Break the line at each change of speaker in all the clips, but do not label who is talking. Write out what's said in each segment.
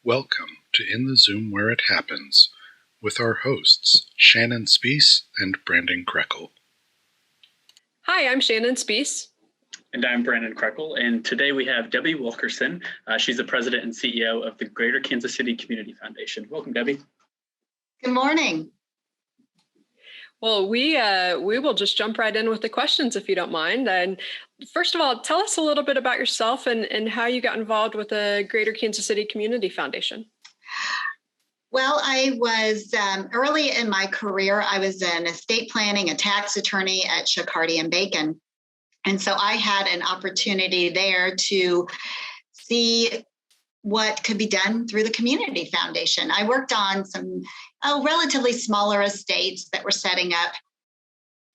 Welcome to In the Zoom Where It Happens with our hosts, Shannon Spees and Brandon Krekel.
Hi, I'm Shannon Spees.
And I'm Brandon Krekel, and today we have Debbie Wilkerson. She's the president and CEO of the Greater Kansas City Community Foundation. Welcome, Debbie.
Good morning.
Well, we will just jump right in with the questions if you don't mind. And first of all, tell us a little bit about yourself and how you got involved with the Greater Kansas City Community Foundation.
Well, I was early in my career, I was an estate planning, a tax attorney at Chicardi and Bacon. And so I had an opportunity there to see what could be done through the Community Foundation. I worked on some relatively smaller estates that were setting up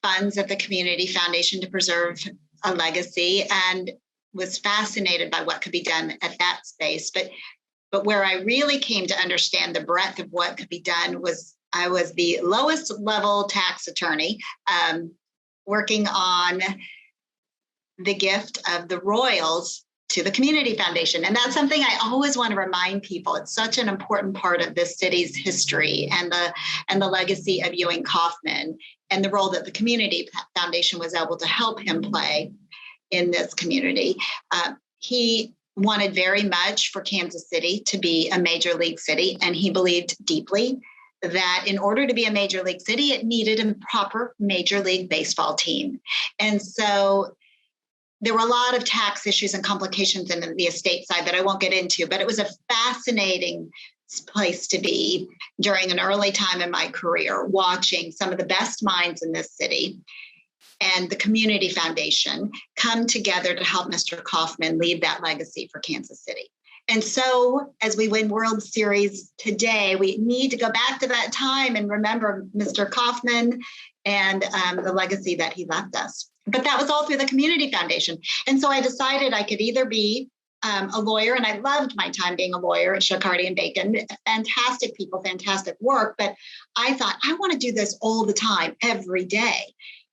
funds at the Community Foundation to preserve a legacy, and was fascinated by what could be done at that space. But where I really came to understand the breadth of what could be done was I was the lowest level tax attorney working on the gift of the Royals to the Community Foundation. And that's something I always want to remind people. It's such an important part of this city's history and the legacy of Ewing Kauffman and the role that the Community Foundation was able to help him play in this community. He wanted very much for Kansas City to be a major league city, and he believed deeply that in order to be a major league city, it needed a proper Major League Baseball team. And so there were a lot of tax issues and complications in the estate side that I won't get into, but it was a fascinating place to be during an early time in my career, watching some of the best minds in this city and the Community Foundation come together to help Mr. Kauffman leave that legacy for Kansas City. And so as we win World Series today, we need to go back to that time and remember Mr. Kauffman and the legacy that he left us. But that was all through the Community Foundation. And so I decided I could either be a lawyer, and I loved my time being a lawyer at Chicardi and Bacon, fantastic people, fantastic work. But I thought, I want to do this all the time, every day.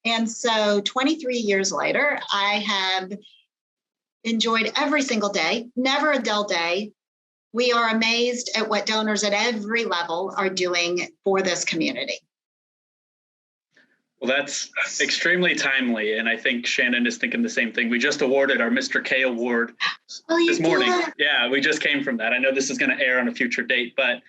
And so 23 years later, I have enjoyed every single day, never a dull day. We are amazed at what donors at every level are doing for this community.
Well, that's extremely timely, and I think Shannon is thinking the same thing. We just awarded our Mr. K Award this morning. Yeah, we just came from that. I know this is going to air on a future date, but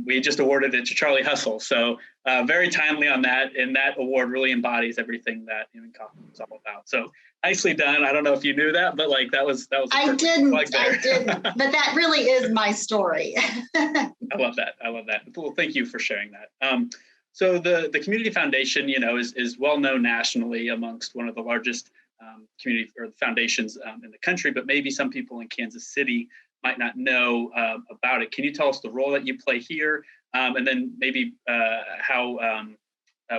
we just awarded it to Charlie Hustle. So very timely on that, and that award really embodies everything that Ewing Kauffman was all about. So nicely done. I don't know if you knew that, but like that was.
I didn't, but that really is my story.
I love that. Well, thank you for sharing that. So the Community Foundation, is well known nationally amongst one of the largest community or foundations in the country, but maybe some people in Kansas City might not know about it. Can you tell us the role that you play here, and then maybe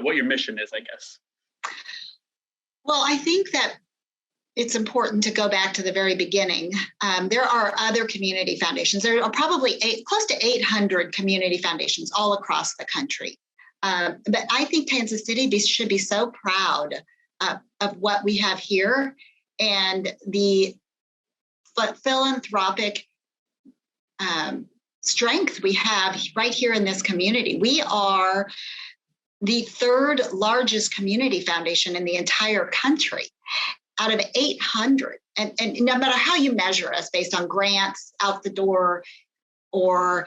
what your mission is, I guess?
Well, I think that it's important to go back to the very beginning. There are other community foundations. There are probably close to 800 community foundations all across the country. But I think Kansas City should be so proud of what we have here and the philanthropic strength we have right here in this community. We are the third largest community foundation in the entire country out of 800. And no matter how you measure us based on grants out the door or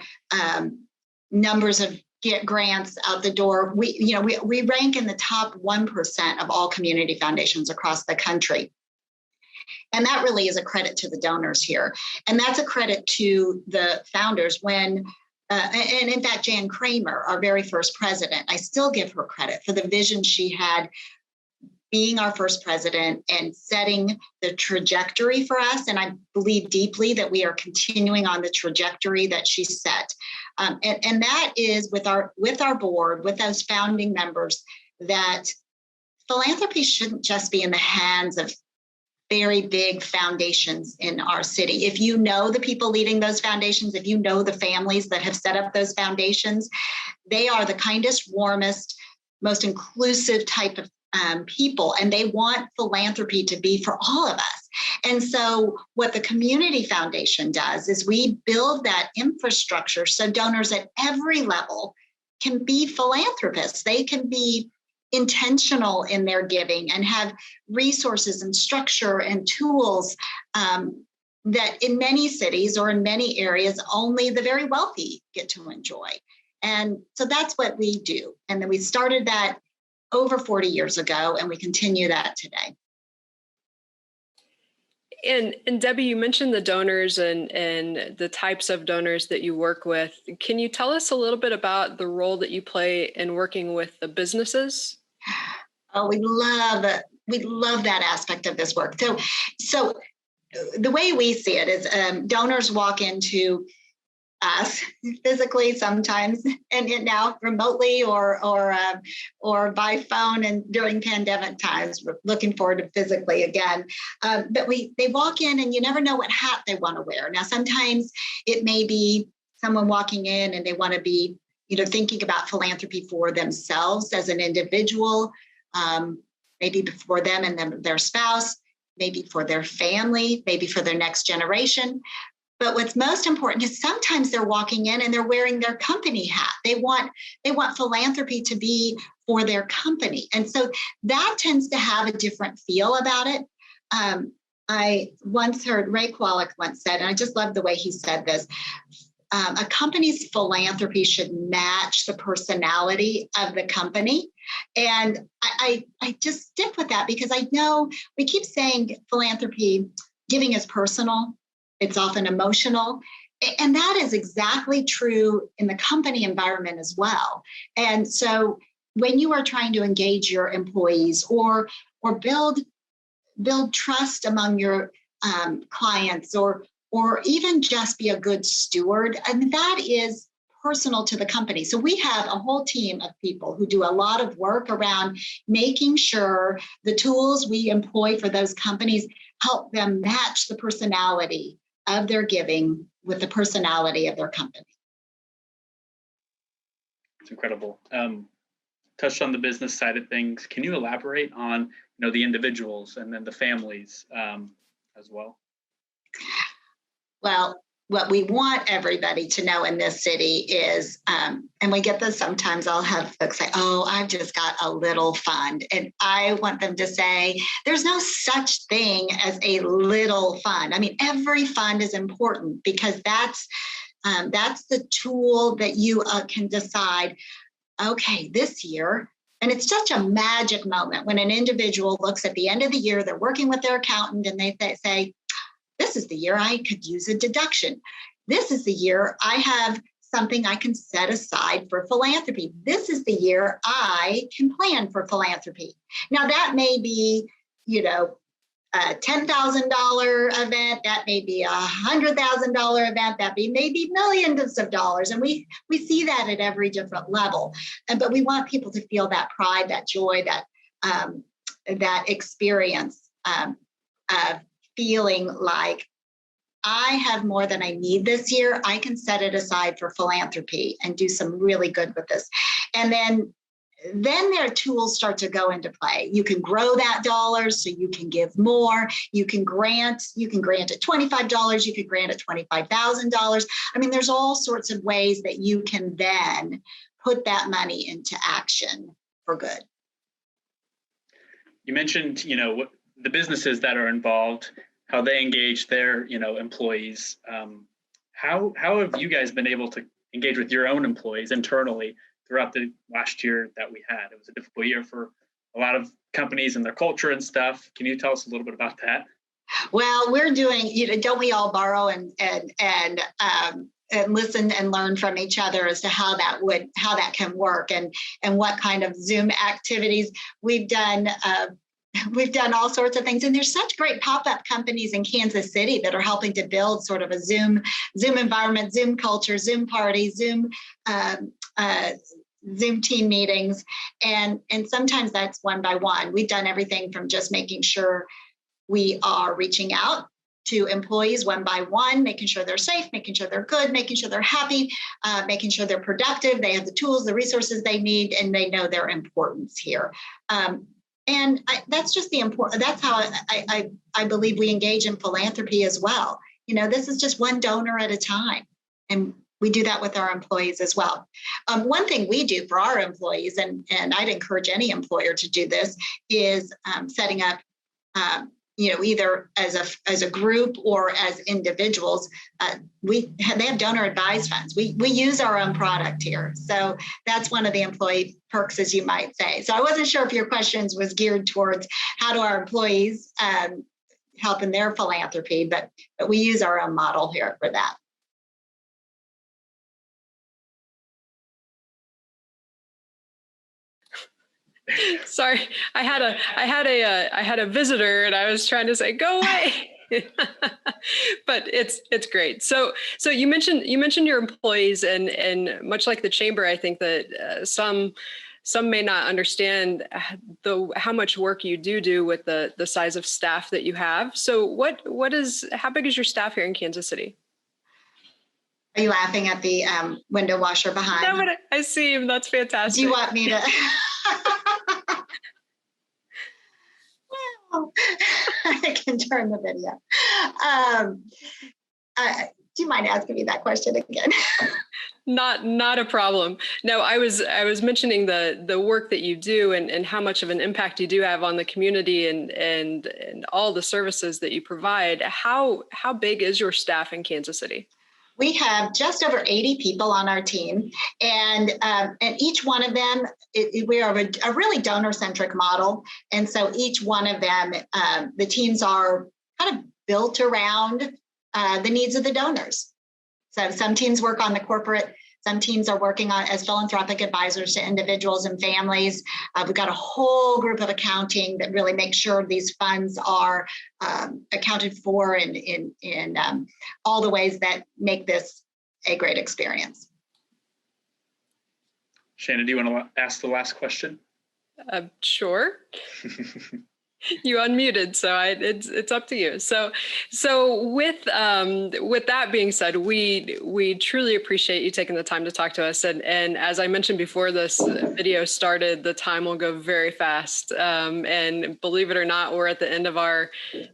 numbers of grants out the door, we rank in the top 1% of all community foundations across the country. And that really is a credit to the donors here. And that's a credit to the founders and in fact, Jan Kramer, our very first president, I still give her credit for the vision she had being our first president and setting the trajectory for us. And I believe deeply that we are continuing on the trajectory that she set. And that is with our board, with those founding members, that philanthropy shouldn't just be in the hands of very big foundations in our city. If you know the people leading those foundations, if you know the families that have set up those foundations, they are the kindest, warmest, most inclusive type of people, and they want philanthropy to be for all of us. And so what the Community Foundation does is we build that infrastructure so donors at every level can be philanthropists. They can be intentional in their giving and have resources and structure and tools that in many cities or in many areas, only the very wealthy get to enjoy. And so that's what we do. And then we started that over 40 years ago, and we continue that today.
And Debbie, you mentioned the donors and the types of donors that you work with. Can you tell us a little bit about the role that you play in working with the businesses?
Oh, we love that aspect of this work. So the way we see it is donors walk into us physically sometimes, and now remotely or by phone, and during pandemic times, we're looking forward to physically again. But they walk in and you never know what hat they want to wear. Now, sometimes it may be someone walking in and they want to be, thinking about philanthropy for themselves as an individual, maybe for them and their spouse, maybe for their family, maybe for their next generation. But what's most important is sometimes they're walking in and they're wearing their company hat. They want philanthropy to be for their company. And so that tends to have a different feel about it. I once heard Ray Kwolek once said, and I just love the way he said this, a company's philanthropy should match the personality of the company. And I just stick with that because I know we keep saying philanthropy, giving is personal. It's often emotional. And that is exactly true in the company environment as well. And so when you are trying to engage your employees or build trust among your clients or even just be a good steward, and that is personal to the company. So we have a whole team of people who do a lot of work around making sure the tools we employ for those companies help them match the personality of their giving with the personality of their company.
It's incredible. Touched on the business side of things. Can you elaborate on, the individuals and then the families as well?
Well, what we want everybody to know in this city is, and we get this sometimes, I'll have folks say, oh, I've just got a little fund. And I want them to say, there's no such thing as a little fund. I mean, every fund is important because that's the tool that you can decide, okay, this year, and it's such a magic moment when an individual looks at the end of the year, they're working with their accountant and they say, this is the year I could use a deduction. This is the year I have something I can set aside for philanthropy. This is the year I can plan for philanthropy. Now that may be, a $10,000 event, that may be a $100,000 event, that may be millions of dollars. And we see that at every different level. But we want people to feel that pride, that joy, that experience of feeling like I have more than I need this year. I can set it aside for philanthropy and do some really good with this. And then their tools start to go into play. You can grow that dollars so you can give more. You can grant at $25. You can grant at $25,000. I mean, there's all sorts of ways that you can then put that money into action for good.
You mentioned, the businesses that are involved, how they engage their, employees. How have you guys been able to engage with your own employees internally throughout the last year that we had? It was a difficult year for a lot of companies and their culture and stuff. Can you tell us a little bit about that?
Well, we're doing, don't we all borrow and listen and learn from each other as to how that can work and what kind of Zoom activities we've done. We've done all sorts of things, and there's such great pop-up companies in Kansas City that are helping to build sort of a Zoom environment, Zoom culture, Zoom parties, Zoom team meetings, and sometimes that's one by one. We've done everything from just making sure we are reaching out to employees one by one, making sure they're safe, making sure they're good, making sure they're happy, making sure they're productive, they have the tools, the resources they need, and they know their importance here. And that's just the important, that's how I believe we engage in philanthropy as well. This is just one donor at a time. And we do that with our employees as well. One thing we do for our employees, and I'd encourage any employer to do this, is setting up, either as a group or as individuals. They have donor advised funds. We use our own product here, so that's one of the employee perks, as you might say. So I wasn't sure if your questions was geared towards how do our employees help in their philanthropy, but we use our own model here for that.
Sorry, I had a visitor, and I was trying to say, "Go away." But it's great. So you mentioned your employees, and much like the chamber, I think that some may not understand how much work you do with the size of staff that you have. So how big is your staff here in Kansas City?
Are you laughing at the window washer behind?
No, but I see him. That's fantastic.
Do you want me to? Well, I can turn the video. Do you mind asking me that question again?
Not a problem. No, I was mentioning the work that you do and how much of an impact you do have on the community and all the services that you provide. How big is your staff in Kansas City?
We have just over 80 people on our team, and each one of them, we are a really donor-centric model. And so each one of them, the teams are kind of built around the needs of the donors. So some teams work on the corporate, some teams are working on as philanthropic advisors to individuals and families. We've got a whole group of accounting that really makes sure these funds are accounted for in all the ways that make this a great experience.
Shannon, do you want to ask the last question?
Sure. You unmuted, so it's up to you. So with that being said, we truly appreciate you taking the time to talk to us. And as I mentioned before this video started, the time will go very fast. And believe it or not, we're at the end of our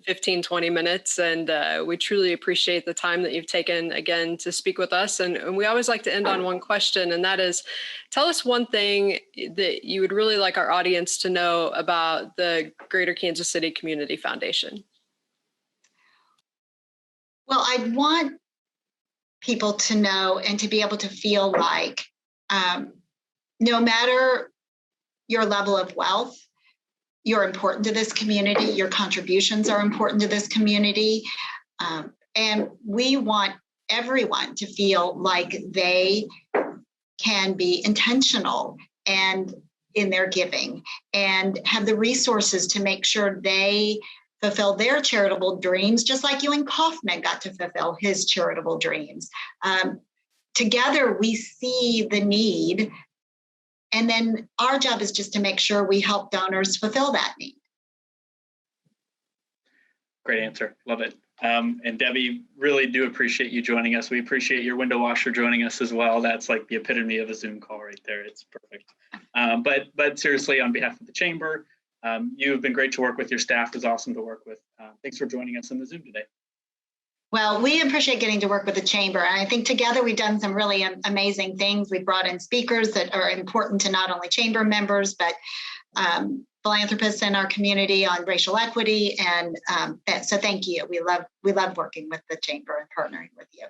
15-20 minutes, and we truly appreciate the time that you've taken again to speak with us. And we always like to end on one question, and that is, tell us one thing that you would really like our audience to know about the Greater Kansas City Community Foundation.
Well, I want people to know and to be able to feel like no matter your level of wealth, you're important to this community, your contributions are important to this community. And we want everyone to feel like they can be intentional and in their giving and have the resources to make sure they fulfill their charitable dreams, just like Ewing Kauffman got to fulfill his charitable dreams. Together, we see the need, and then our job is just to make sure we help donors fulfill that need.
Great answer. Love it. And Debbie, really do appreciate you joining us. We appreciate your window washer joining us as well. That's like the epitome of a Zoom call right there. It's perfect. But seriously, on behalf of the Chamber, you've been great to work with. Your staff is awesome to work with. Thanks for joining us on the Zoom today.
Well, we appreciate getting to work with the Chamber. And I think together we've done some really amazing things. We've brought in speakers that are important to not only Chamber members, but philanthropists in our community on racial equity. And so thank you. We love working with the Chamber and partnering with you.